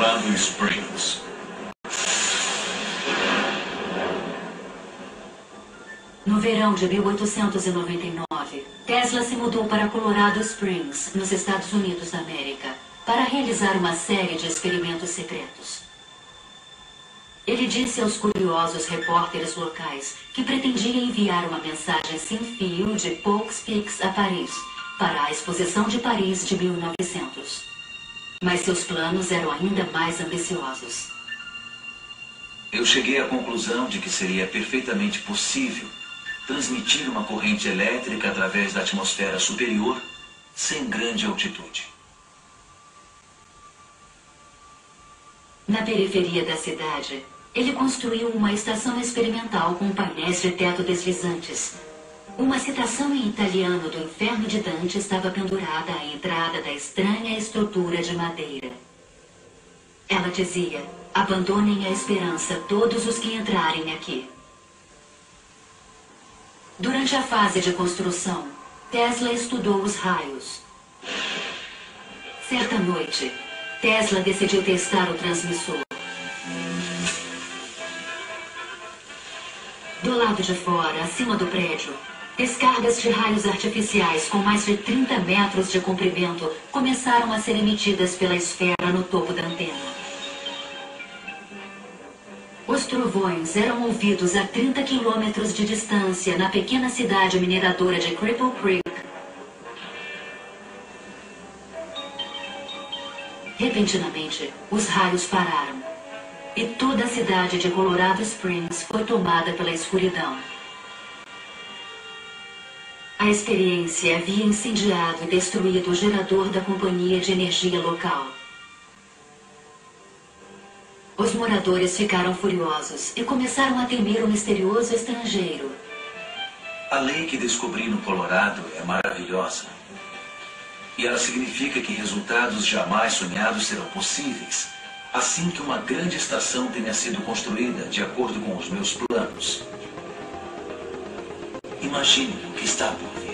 Colorado Springs. No verão de 1899, Tesla se mudou para Colorado Springs, nos Estados Unidos da América, para realizar uma série de experimentos secretos. Ele disse aos curiosos repórteres locais que pretendia enviar uma mensagem sem fio de Poughkeepsie Peaks a Paris, para a Exposição de Paris de 1900. Mas seus planos eram ainda mais ambiciosos. Eu cheguei à conclusão de que seria perfeitamente possível transmitir uma corrente elétrica através da atmosfera superior sem grande altitude. Na periferia da cidade, ele construiu uma estação experimental com painéis de teto deslizantes. Uma citação em italiano do Inferno de Dante estava pendurada à entrada da estranha estrutura de madeira. Ela dizia: abandonem a esperança todos os que entrarem aqui. Durante a fase de construção, Tesla estudou os raios. Certa noite, Tesla decidiu testar o transmissor. Do lado de fora, acima do prédio, descargas de raios artificiais com mais de 30 metros de comprimento começaram a ser emitidas pela esfera no topo da antena. Os trovões eram ouvidos a 30 quilômetros de distância na pequena cidade mineradora de Cripple Creek. Repentinamente, os raios pararam e toda a cidade de Colorado Springs foi tomada pela escuridão. A experiência havia incendiado e destruído o gerador da companhia de energia local. Os moradores ficaram furiosos e começaram a temer o misterioso estrangeiro. A lei que descobri no Colorado é maravilhosa. E ela significa que resultados jamais sonhados serão possíveis, assim que uma grande estação tenha sido construída de acordo com os meus planos. Imagine o que está por vir.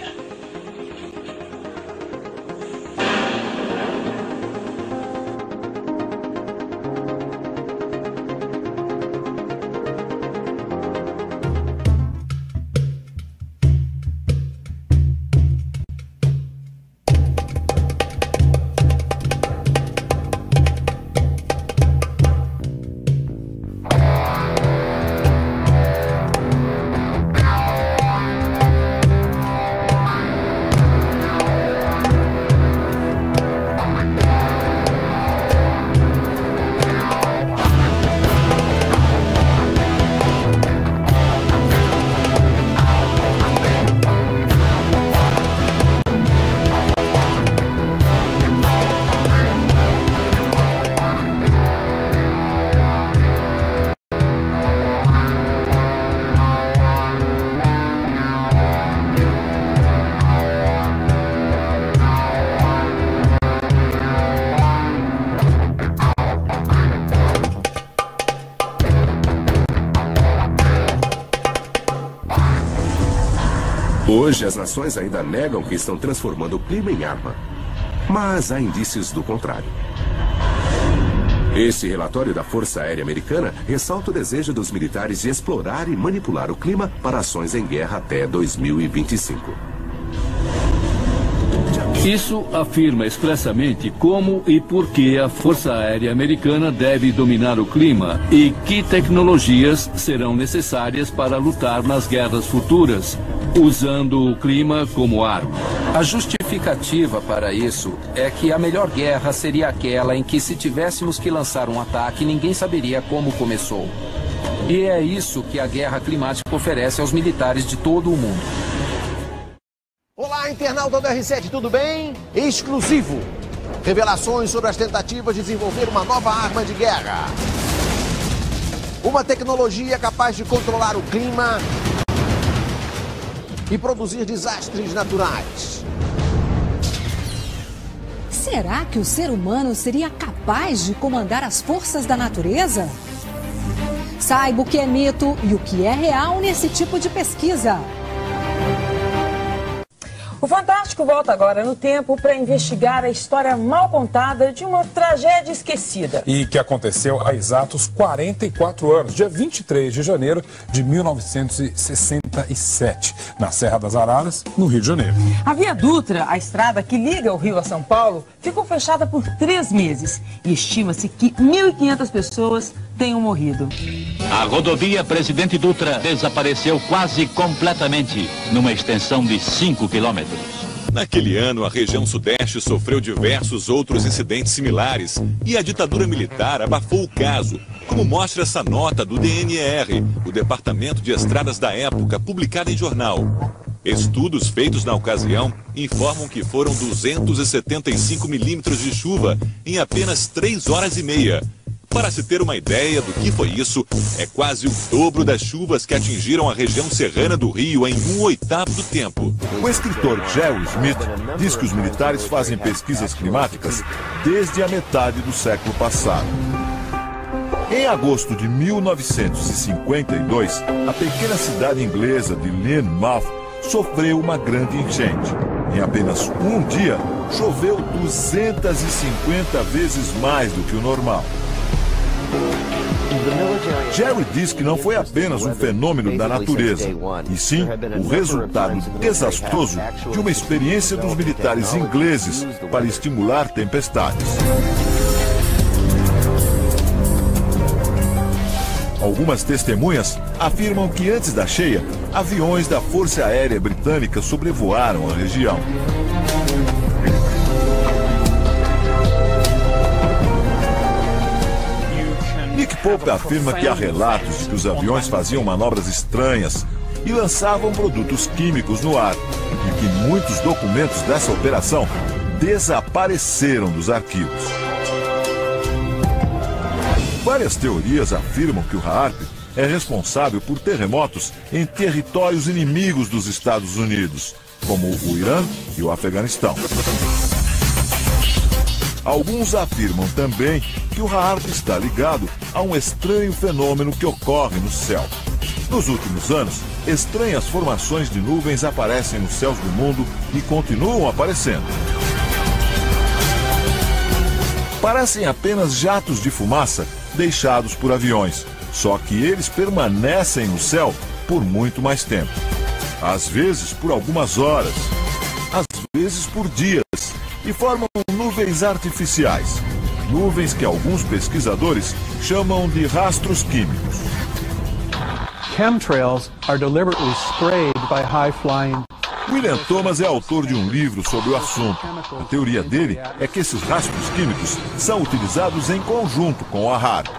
Hoje, as nações ainda negam que estão transformando o clima em arma. Mas há indícios do contrário. Esse relatório da Força Aérea Americana ressalta o desejo dos militares de explorar e manipular o clima para ações em guerra até 2025. Isso afirma expressamente como e por que a Força Aérea Americana deve dominar o clima e que tecnologias serão necessárias para lutar nas guerras futuras, usando o clima como arma. A justificativa para isso é que a melhor guerra seria aquela em que, se tivéssemos que lançar um ataque, ninguém saberia como começou. E é isso que a guerra climática oferece aos militares de todo o mundo. Olá, internauta do R7, tudo bem? Exclusivo. Revelações sobre as tentativas de desenvolver uma nova arma de guerra. Uma tecnologia capaz de controlar o clima e produzir desastres naturais. Será que o ser humano seria capaz de comandar as forças da natureza? Saiba o que é mito e o que é real nesse tipo de pesquisa. O Fantástico volta agora no tempo para investigar a história mal contada de uma tragédia esquecida. E que aconteceu há exatos 44 anos, dia 23 de janeiro de 1967, na Serra das Araras, no Rio de Janeiro. A Via Dutra, a estrada que liga o Rio a São Paulo, ficou fechada por 3 meses e estima-se que 1.500 pessoas tenham morrido. A rodovia Presidente Dutra desapareceu quase completamente, numa extensão de 5 quilômetros. Naquele ano, a região sudeste sofreu diversos outros incidentes similares e a ditadura militar abafou o caso, como mostra essa nota do DNR, o Departamento de Estradas da época, publicada em jornal. Estudos feitos na ocasião informam que foram 275 milímetros de chuva em apenas 3 horas e meia. Para se ter uma ideia do que foi isso, é quase o dobro das chuvas que atingiram a região serrana do Rio em 1/8 do tempo. O escritor Jerry Smith diz que os militares fazem pesquisas climáticas desde a metade do século passado. Em agosto de 1952, a pequena cidade inglesa de Lynmouth sofreu uma grande enchente. Em apenas um dia, choveu 250 vezes mais do que o normal. Jerry diz que não foi apenas um fenômeno da natureza, e sim o resultado desastroso de uma experiência dos militares ingleses para estimular tempestades. Algumas testemunhas afirmam que antes da cheia, aviões da Força Aérea Britânica sobrevoaram a região. Nick Pope afirma que há relatos de que os aviões faziam manobras estranhas e lançavam produtos químicos no ar, e que muitos documentos dessa operação desapareceram dos arquivos. Várias teorias afirmam que o HAARP é responsável por terremotos em territórios inimigos dos Estados Unidos, como o Irã e o Afeganistão. Alguns afirmam também que o HAARP está ligado a um estranho fenômeno que ocorre no céu. Nos últimos anos, estranhas formações de nuvens aparecem nos céus do mundo e continuam aparecendo. Parecem apenas jatos de fumaça deixados por aviões, só que eles permanecem no céu por muito mais tempo. Às vezes por algumas horas, às vezes por dias, e formam nuvens artificiais. Nuvens que alguns pesquisadores chamam de rastros químicos. Chemtrails are deliberately sprayed by high-flying. William Thomas é autor de um livro sobre o assunto. A teoria dele é que esses rastros químicos são utilizados em conjunto com a HAARP.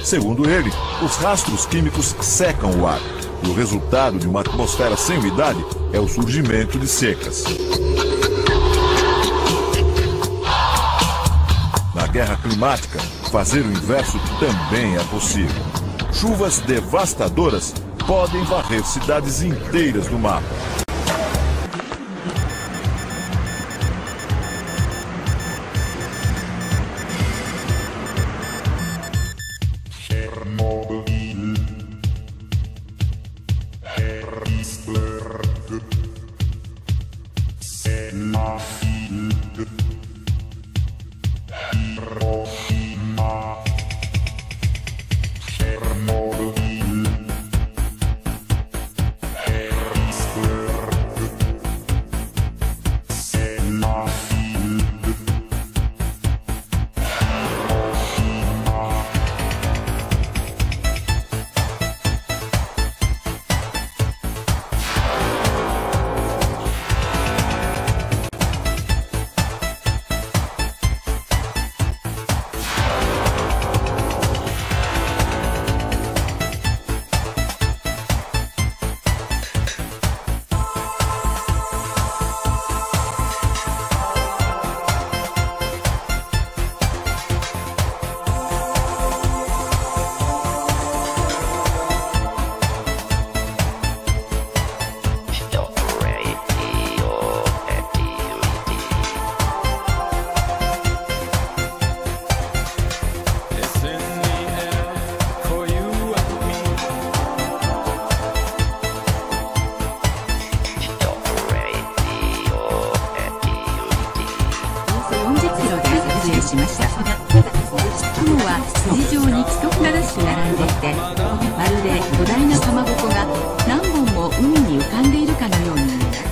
Segundo ele, os rastros químicos secam o ar. E o resultado de uma atmosfera sem umidade é o surgimento de secas. Na guerra climática, fazer o inverso também é possível. Chuvas devastadoras podem varrer cidades inteiras do mapa. 筋状に規則正しく並んでいて、まるで巨大なかまぼこが何本も海に浮かんでいるかのように見えます。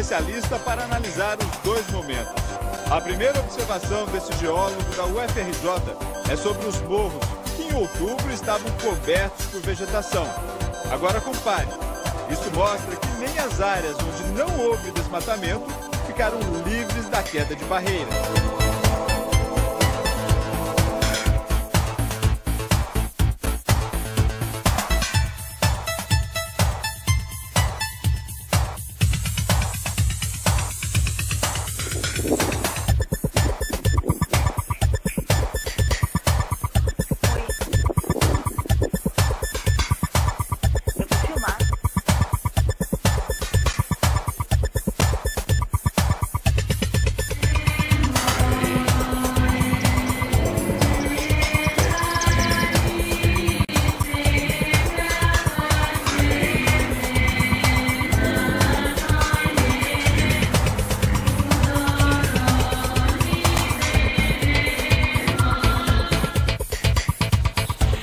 Especialista para analisar os dois momentos. A primeira observação desse geólogo da UFRJ é sobre os morros, que em outubro estavam cobertos por vegetação. Agora compare. Isso mostra que nem as áreas onde não houve desmatamento ficaram livres da queda de barreiras.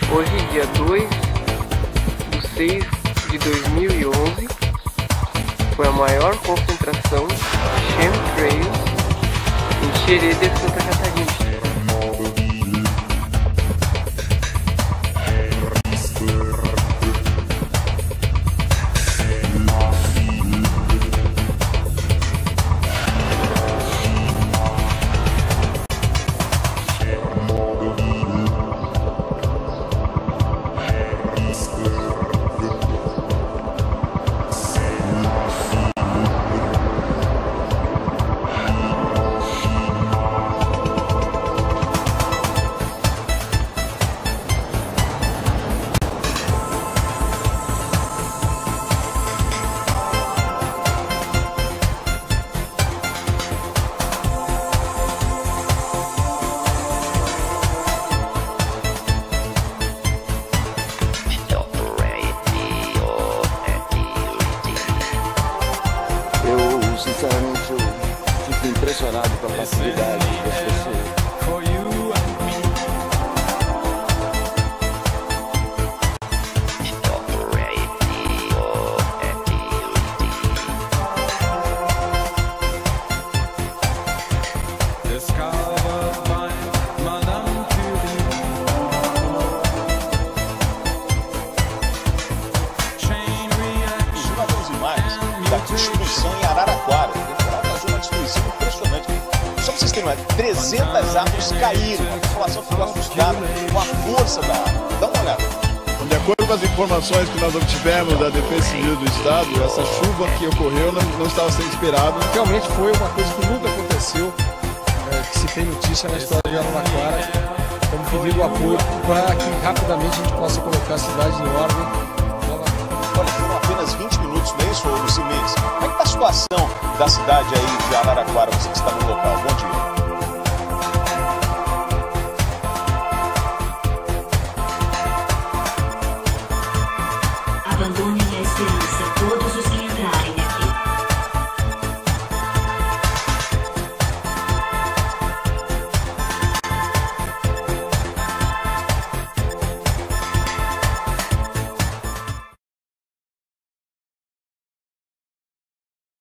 Hoje, dia 2/6/2011, foi a maior concentração de chemtrails em Xereder, Santa Catarina. Sinceramente, eu fico impressionado com a facilidade das pessoas. Da destruição em Araraquara. A temporada fazia uma destruição impressionante. Só para vocês terem uma ideia, 300 árvores caíram. A população ficou assustada com a força da árvore. Dá uma olhada. De acordo com as informações que nós obtivemos da Defesa Civil do Estado, essa chuva que ocorreu não estava sendo esperada. Realmente foi uma coisa que nunca aconteceu, que se tem notícia na história de Araraquara. Estamos pedindo apoio para que rapidamente a gente possa colocar a cidade em ordem. Olha, foram apenas 20 minutos, não é isso, Luci Mendes? Como é que está a situação da cidade aí de Araraquara, você que está no local? Bom dia.